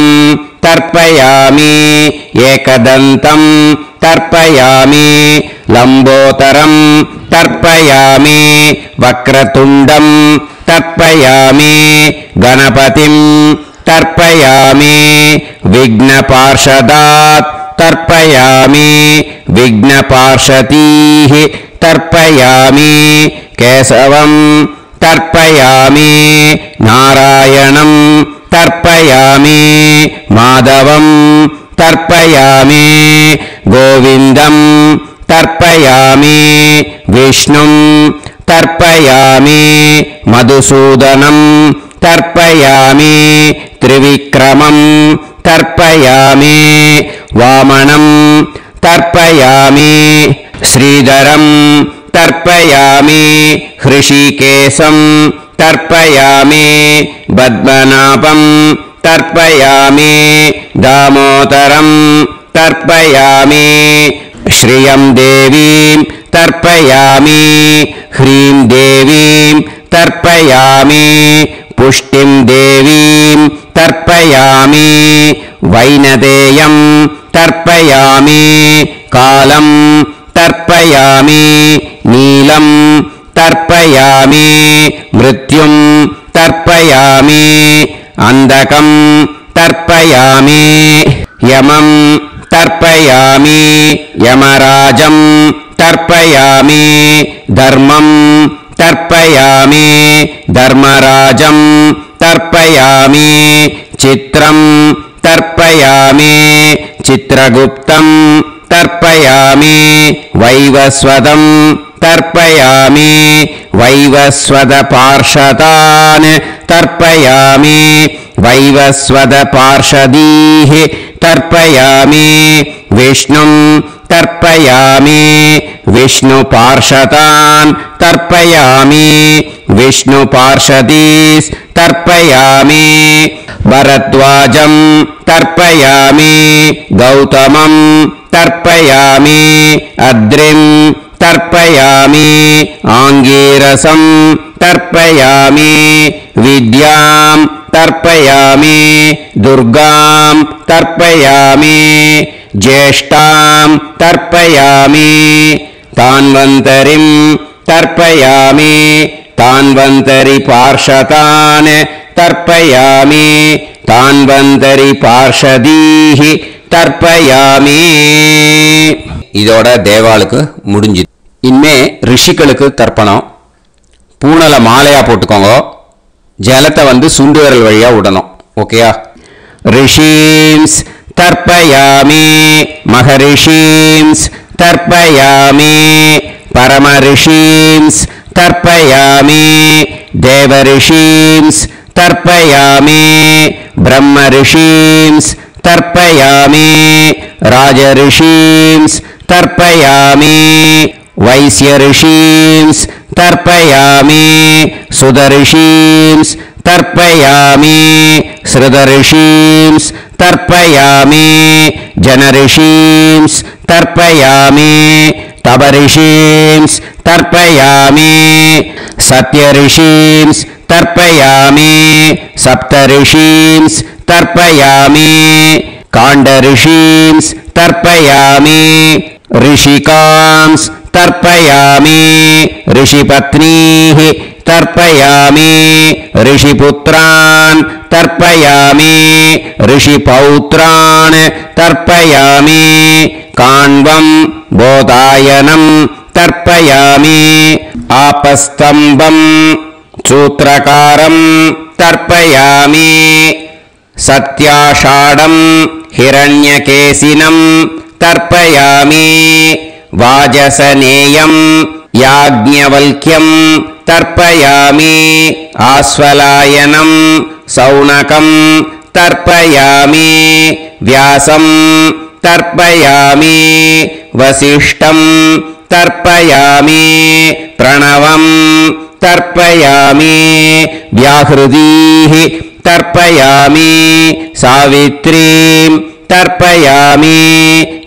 Speaker 1: तर्पयामि एकदन्तं तर्पयामि लम्बोदरं तर्पयामि वक्रतुण्डं तर्पयामि गणपतिं तर्पयामि विघ्नपार्षदात् तर्पयामि विघ्नपार्षदीः तर्पयामि केशवं तर्पयामि नारायणं तर्पयामि माधवं तर्पयामि गोविन्दं तर्पयामि विष्णुं तर्पयामि मधुसूदनं तर्पयामि त्रिविक्रमं तर्पयामि वामनं तर्पयामि श्रीधरं तर्पयामि हृषिकेशं तर्पयामि पद्मनाभं तर्पयामि दामोदरं तर्पयामि श्रियं देवीं तर्पयामि ह्रीं देवीं तर्पयामि पुष्टिं देवीं तर्पयामि वैनदेयं तर्पयामि कालं तर्पयामि नीलं तर्पयामि मृत्युं तर्पयामि अन्धकं तर्पयामि यमं तर्पयामि यमराजं तर्पयामि धर्मं तर्पयामि धर्मराजं तर्पयामि चित्रं तर्पयामि चित्रगुप्तं तर्पयामि वैवस्वतं तर्पयामि वैवस्वतपार्षदान् तर्पयामि वैवस्वतपार्षदीः तर्पयामि विष्णुं तर्पयामि विष्णुपार्षदान् तर्पयामि विष्णुपार्षदीस् तर्पयामि भरद्वाजं तर्पयामि गौतमं तर्पयामि अद्रिं तर्पयामि आङ्गीरसं तर्पयामि विद्यां तर्पयामि दुर्गां तर्पयामि ज्येष्ठां तर्पयामि तान्वन्तरिं तर्पयामि तान्वन्तरिपार्षदान् तर्पयामि तान्वन्तरिपार्षदीः தர்ப்பயாமி. இதோட தேவாளுக்கு முடிஞ்சுது. இனிமே ரிஷிகளுக்கு தர்ப்பணம். பூனலை மாலையா போட்டுக்கோங்க. ஜலத்தை சுண்டு விரல் வழியா விடணும். ஓகேயா? ரிஷீம்ஸ் தர்ப்பயாமி, மகரிஷீம்ஸ் தர்ப்பயாமி, பரமரிஷீம்ஸ் தர்ப்பயாமி, தேவரிஷீம்ஸ் தர்ப்பயாமி, பிரம்மரிஷீம்ஸ் தர்ப்பயாமி, ராஜரிஷீம்ஸ் தர்ப்பயாமி, வைஸ்யரிஷீம்ஸ் தர்ப்பயாமி, சுதரிஷீம்ஸ் தர்ப்பயாமி, ஸ்ருதரிஷீம்ஸ் தர்ப்பயாமி, ஜனரிஷீம்ஸ் தர்ப்பயாமி, தபரிஷீம்ஸ் தர்ப்பயாமி, சத்யரிஷீம்ஸ் தர்ப்பயாமி, சப்தரிஷீம்ஸ் தர்ப்பயாமி, காண்டரிஷீம்ஸ் तर्पयामि ऋषिकांस् तर्पयामि ऋषिपत्नीः तर्पयामि ऋषिपुत्रान् तर्पयामि ऋषिपौत्रान् तर्पयामि काण्वं बोधायनं तर्पयामि आपस्तम्भं सूत्रकारं तर्पयामि सत्याषाढं हिरण्यकेशिनं तर्पयामि वाजसनेयं याज्ञवल्क्यं तर्पयामि आस्वलायनं सौनकं तर्पयामि व्यासं तर्पयामि वसिष्ठं तर्पयामि प्रणवं तर्पयामि व्याहृतीः तर्पयामि सावित्रीं तर्पयामि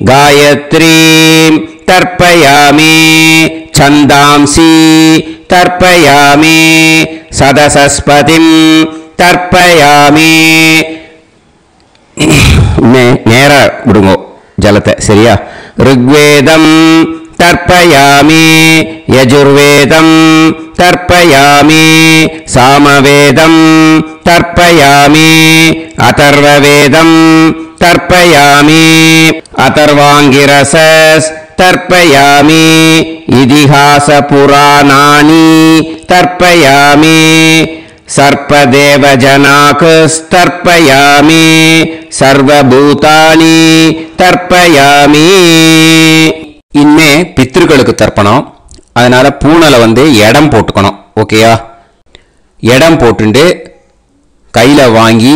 Speaker 1: गायत्रीं तर्पयामि छन्दांसि तर्पयामि सदसस्पतिं तर्पयामि நேர விடுங்கோ ஜலத்தை சரியா ऋग्वेदं तर्पयामि यजुर्वेदं तर्पयामि सामवेदं तर्पयामि अथर्ववेदं तर्पयामि अथर्वाङ्गिरसस् तर्पयामि इतिहासपुराणानि तर्पयामि सर्पदेवजनाकस्तर्पयामि सर्वभूतानि तर्पयामि इनमे पितृகளுக்கு தர்ப்பணம் அதனால பூணல வந்து இடம் போட்டுக்கணும் ஓகேயா இடம் போட்டுண்டு கையில வாங்கி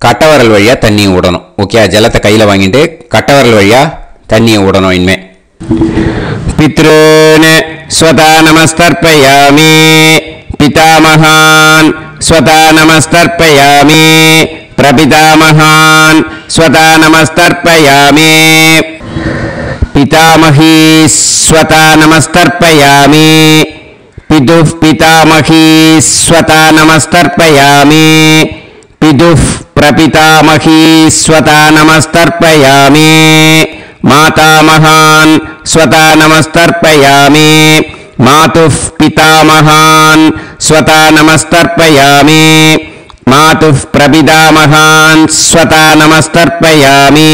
Speaker 1: கட்டவரல் வழியா தண்ணி ஊடணும் ஓகே ஜலத்தை கையில வாங்கிட்டு கட்டவரல் வழியா தண்ணி ஊடணும் இன்மே पितॄन् स्वता नमस्तर्पयामि पितामहान् स्वता नमस्तर्पयामि प्रपितामहान् स्वता नमस्तर्पयामि पितामही स्वता नमस्तर्पयामि पितुः पितामही स्वता नमस्तर्पयामि पितुः प्रपितामही स्वता नमस्तर्पयामि मातामहान् स्वता नमस्तर्पयामि मातुः पितामहान् स्वता नमस्तर्पयामि मातुः प्रपितामहान् स्वता नमस्तर्पयामि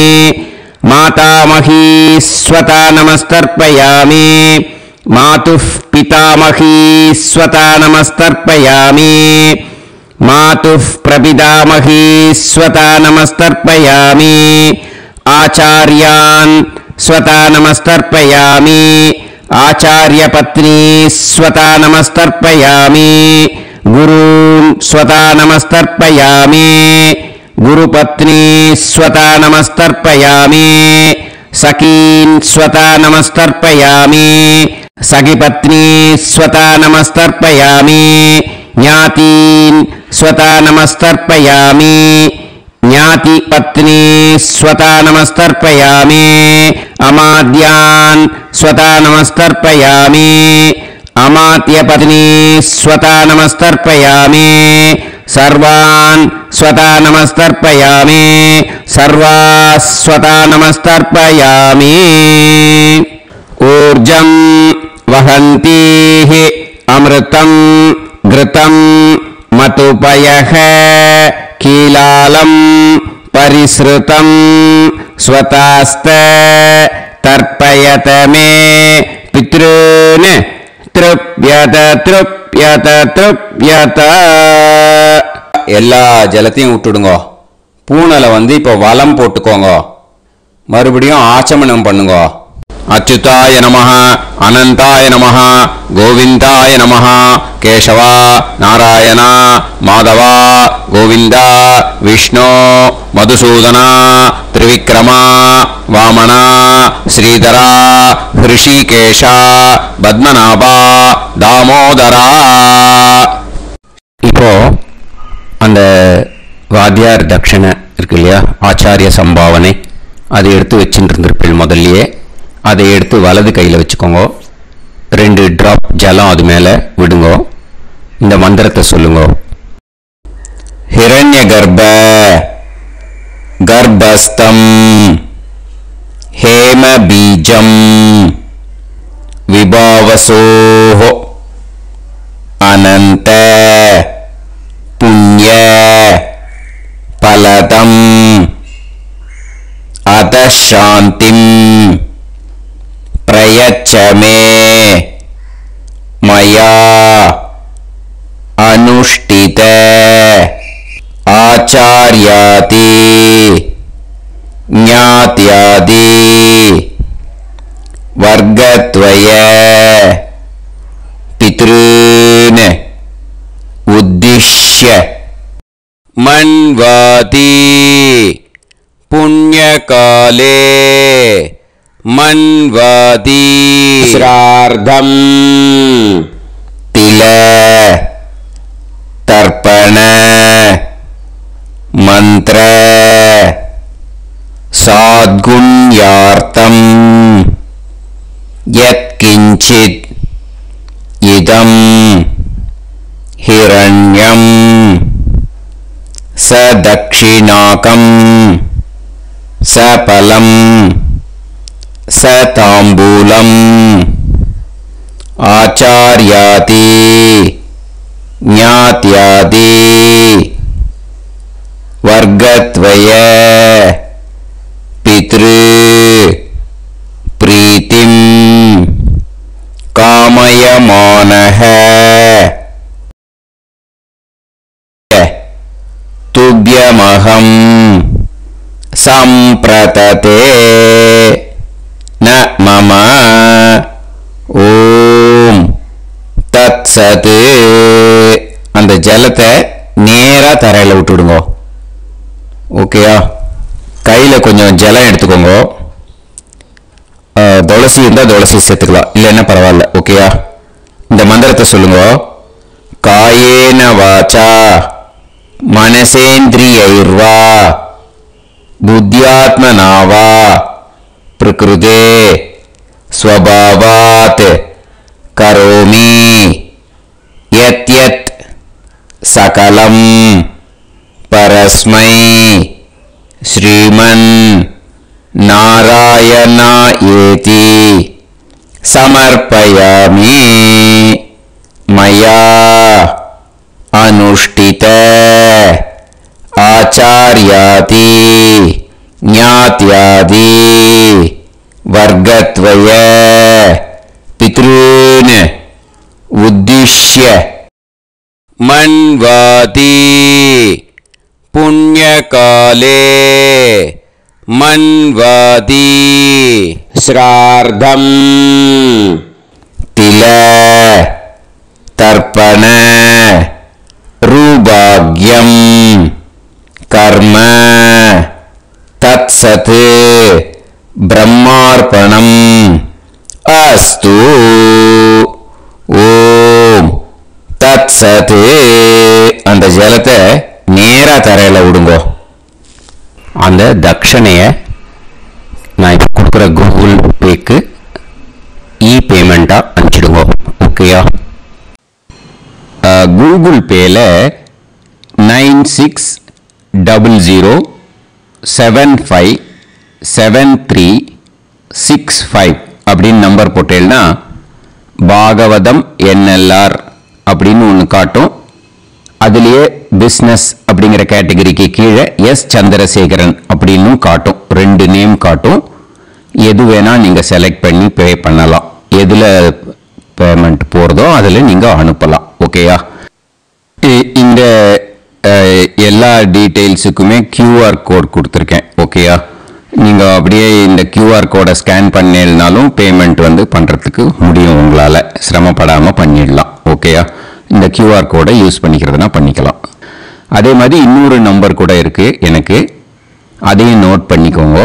Speaker 1: मातामही स्वता नमस्तर्पयामि मातुः पितामही स्वता नमस्तर्पयामि मातुः प्रपितामही स्वता नमस्तर्पयामि आचार्यान् स्वता नमस्तर्पयामि आचार्यपत्नी स्वता नमस्तर्पयामि गुरून् स्वता नमस्तर्पयामि गुरुपत्नी स्वता नमस्तर्पयामि सखीन् स्वता नमस्तर्पयामि सखीपत्नी स्वता नमस्तर्पयामि ज्ञातीन् स्वता नमस्तर्पयामि ज्ञाति पत्नी स्वता नमस्तर्पयामि अमाद्यान् स्वता नमस्तर्पयामि अमात्य पत्नी स्वता नमस्तर्पयामि सर्वान् स्वता नमस्तर्पयामि सर्वाः स्वता नमस्तर्पयामि ऊर्जं वहन्तीः अमृतं घृतं मतुपयः कीलालं परिसृतं स्वतास्त तर्पयत मे पितॄन् तृप्यत तृप्यत तृप्यत எல்லா ஜலத்தையும் விட்டுடுங்க பூணல வந்து இப்போ வலம் போட்டுக்கோங்க மறுபடியும் ஆச்சமனம் பண்ணுங்க अच्युताय नमः अनंताय नमः गोविंदाय नमः केशव नारायण माधव गोविंद विष्णु मधुसूदन त्रिविक्रम वामन श्रीधर ऋषिकेश पद्मनाभ दामोदर இப்போ அந்த வாத்தியார் தட்சணை இருக்கு இல்லையா ஆச்சாரிய சம்பாவனை அதை எடுத்து வச்சுட்டு இருந்திருப்பீள் முதல்லயே அதை எடுத்து வலது கையில் வச்சுக்கோங்க 2 டிராப் ஜலம் அது மேலே விடுங்க இந்த மந்திரத்தை சொல்லுங்க ஹிரண்ய கர்ப்ப கர்ப்பஸ்தம் हेमबीजं विभावसोः अनन्त पुण्य फलदम् अतः शान्तिं प्रयच्छ मे मया अनुष्ठित आचार्यादि ज्ञात्यादि वर्गद्वय पितॄन् उद्दिश्य मन्वाति पुण्यकाले मन्वाति श्रार्धम् तिल तर्पण मंत्र साद्गुण्यार्थम् यत्किंचित् इदं हिरण्यं सदक्षिणाकं सफलं सताम्बूलम् आचार्यादि ज्ञात्यादि वर्गद्वय पितृ प्रीतिं कामयमानः तुभ्यमहं सम्प्रतते न मम ஓம் தத்சத். அந்த ஜலத்தை நேரா தரையில் விட்டுடுங்க. ஓகேயா? கையில் கொஞ்சம் ஜலம் எடுத்துக்கோங்க. துளசி இருந்தால் துளசி சேர்த்துக்கலாம், இல்லைன்னா பரவாயில்ல. ஓகேயா? இந்த மந்திரத்தை சொல்லுங்க. காயேன வாச்சா மனசேந்திரியைர்வா புத்தியாத்மனாவா பிரகிருதே स्वभावात् करोमि यत् यत् सकलं परस्मै श्रीमन् नारायणायेति समर्पयामि मया अनुष्ठित आचार्यादि ज्ञात्यादि वर्गद्वय पितॄन् उद्दिश्य मन्वाति पुण्यकाले मन्वाति श्रार्धम् तिल तर्पण रूभाग्यं कर्म तत्सत् ब्रह्मार्पणम् अस्तु. ஓம் தத்சத். அந்த ஜலத்தை நேரா தரையில் விடுங்க. அந்த தட்சணையை நான் இப்போ கொடுக்குற கூகுள் பேக்கு பேமெண்ட்டாக அனுப்பிச்சிடுங்க. ஓகேயா? கூகுள் பேல 9600757365 அப்படின்னு நம்பர் போட்டேன்னா பாகவதம் NLR அப்படின்னு ஒன்று காட்டும். அதுலேயே பிஸ்னஸ் அப்படிங்கிற கேட்டகரிக்கு கீழே எஸ் சந்திரசேகரன் அப்படின்னு காட்டும். 2 நேம் காட்டும். எது வேணால் நீங்கள் செலக்ட் பண்ணி பே பண்ணலாம். எதில் பேமெண்ட் போகிறதோ அதில் நீங்கள் அனுப்பலாம். ஓகேயா? இந்த எல்லா டீட்டெயில்ஸுக்குமே QR கோட் கொடுத்துருக்கேன். ஓகேயா? நீங்கள் அப்படியே இந்த QR கோடை ஸ்கேன் பண்ணினாலும் பேமெண்ட் பண்ணுறதுக்கு முடியும். உங்களால் சிரமப்படாமல் பண்ணிடலாம். ஓகேயா? இந்த QR கோடை யூஸ் பண்ணிக்கிறதுனா பண்ணிக்கலாம். அதே மாதிரி இன்னொரு நம்பர் கூட இருக்குது எனக்கு, அதையும் நோட் பண்ணிக்கோங்க.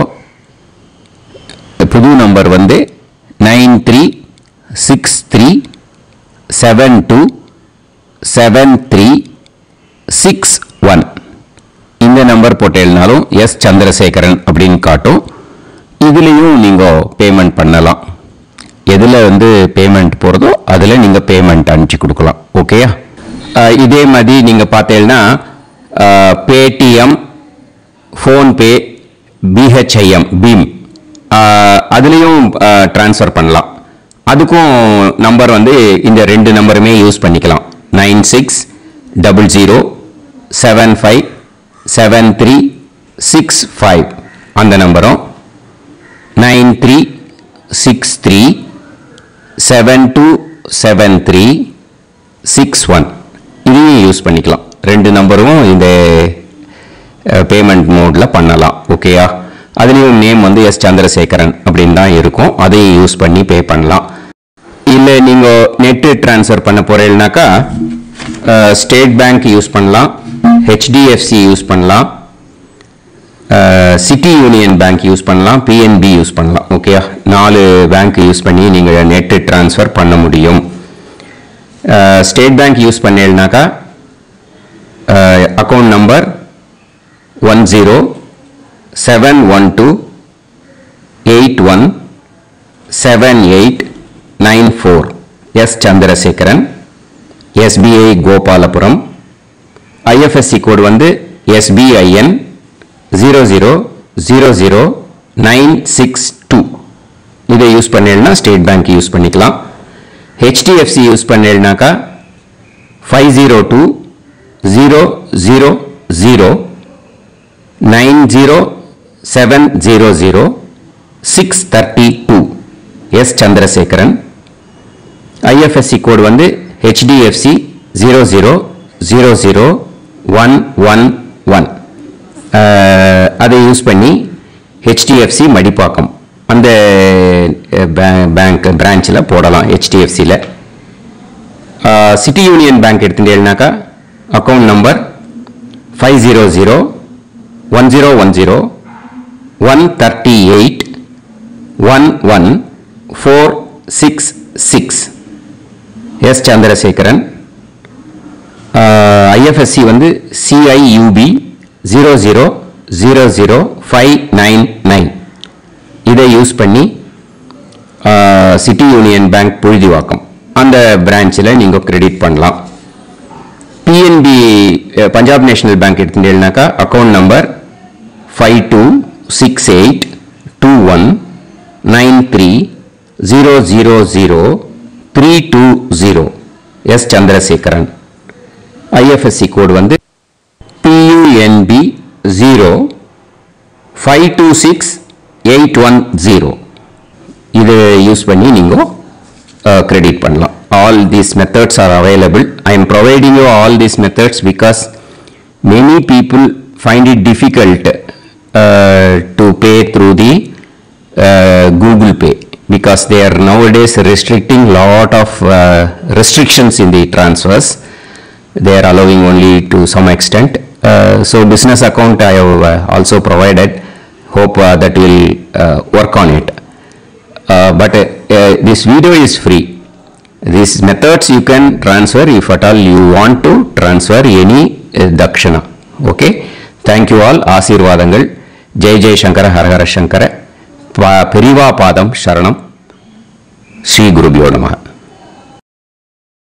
Speaker 1: புது நம்பர் 9363727361. இந்த நம்பர் போட்டேனாலும் எஸ் சந்திரசேகரன் அப்படின்னு காட்டும். இதுலேயும் நீங்கள் பேமெண்ட் பண்ணலாம். எதில் பேமெண்ட் போகிறதோ அதில் நீங்கள் பேமெண்ட் அனுப்பிச்சி கொடுக்கலாம். ஓகேயா? இதே மாதிரி நீங்கள் பார்த்தீங்கன்னா பேடிஎம், ஃபோன்பே, BHIM பீம் அதுலேயும் ட்ரான்ஸ்ஃபர் பண்ணலாம். அதுக்கும் நம்பர் வந்து இந்த 2 நம்பருமே யூஸ் பண்ணிக்கலாம். 9600757365 அந்த நம்பரும் 9363727361 இதையும் யூஸ் பண்ணிக்கலாம். 2 நம்பரும் இந்த பேமெண்ட் மோடில் பண்ணலாம். ஓகேயா? அதுலேயும் நேம் வந்து எஸ் சந்திரசேகரன் அப்படின்னு தான் இருக்கும். அதையும் யூஸ் பண்ணி பே பண்ணலாம். இல்லை நீங்கள் நெட்டு ட்ரான்ஸ்ஃபர் பண்ண போகிறீங்கனாக்கா ஸ்டேட் பேங்க் யூஸ் பண்ணலாம், ஹெச்டிஎஃப்சி யூஸ் பண்ணலாம், சிட்டி யூனியன் பேங்க் யூஸ் பண்ணலாம், பிஎன்பி யூஸ் பண்ணலாம். ஓகேயா? 4 பேங்க் யூஸ் பண்ணி நீங்கள் நெட்டு ட்ரான்ஸ்ஃபர் பண்ண முடியும். ஸ்டேட் பேங்க் யூஸ் பண்ணீங்கனாக்கா account number 10712817894 S Chandrasekaran, SBI Gopalapuram. IFSC code வந்து SBIN 0000962. இதை யூஸ் பண்ணீங்கன்னா ஸ்டேட் பேங்க் யூஸ் பண்ணிக்கலாம். ஹெச்டிஎஃப்சி யூஸ் பண்ணீங்கன்னாக்கா 5020090700 எஸ் சந்திரசேகரன். ஐஎஃப்எஸ்சி கோடு வந்து HDFC 0000111. அதை யூஸ் பண்ணி HDFC மடிப்பாக்கம் அந்த பேங்க் பிரான்ச்சில் போடலாம். HDFCயில் சிட்டி யூனியன் பேங்க் எடுத்துட்டேன்னாக்கா account number 5001010381146 S Chandrasekaran. IFSC வந்து CIUB 0000599. இதை யூஸ் பண்ணி சிட்டி யூனியன் பேங்க் புழுதிவாக்கம் அந்த பிரான்ச்சில் நீங்கள் கிரெடிட் பண்ணலாம். பிஎன்பி பஞ்சாப் நேஷனல் பேங்க் எடுத்துட்டீங்கன்னாக்கா account number 52682193000320 S Chandrasekaran. IFSC code வந்து PUNB 0526810. இதை யூஸ் பண்ணி நீங்கள் credit பண்ணலாம். All these methods are available. I am providing you all these methods because many people find it difficult to pay through the Google Pay because they are nowadays restricting lot of restrictions in the transfers. They are allowing only to some extent. So business account I have also provided. Hope that will work on it. But this video is free. These methods you can transfer if at all you want to transfer any dakshana. Okay. Thank you all. Aasirvadangal. Jai Jai Shankara Har Har Shankara. Periva Padam Sharanam. Sri Gurubhyo Namaha.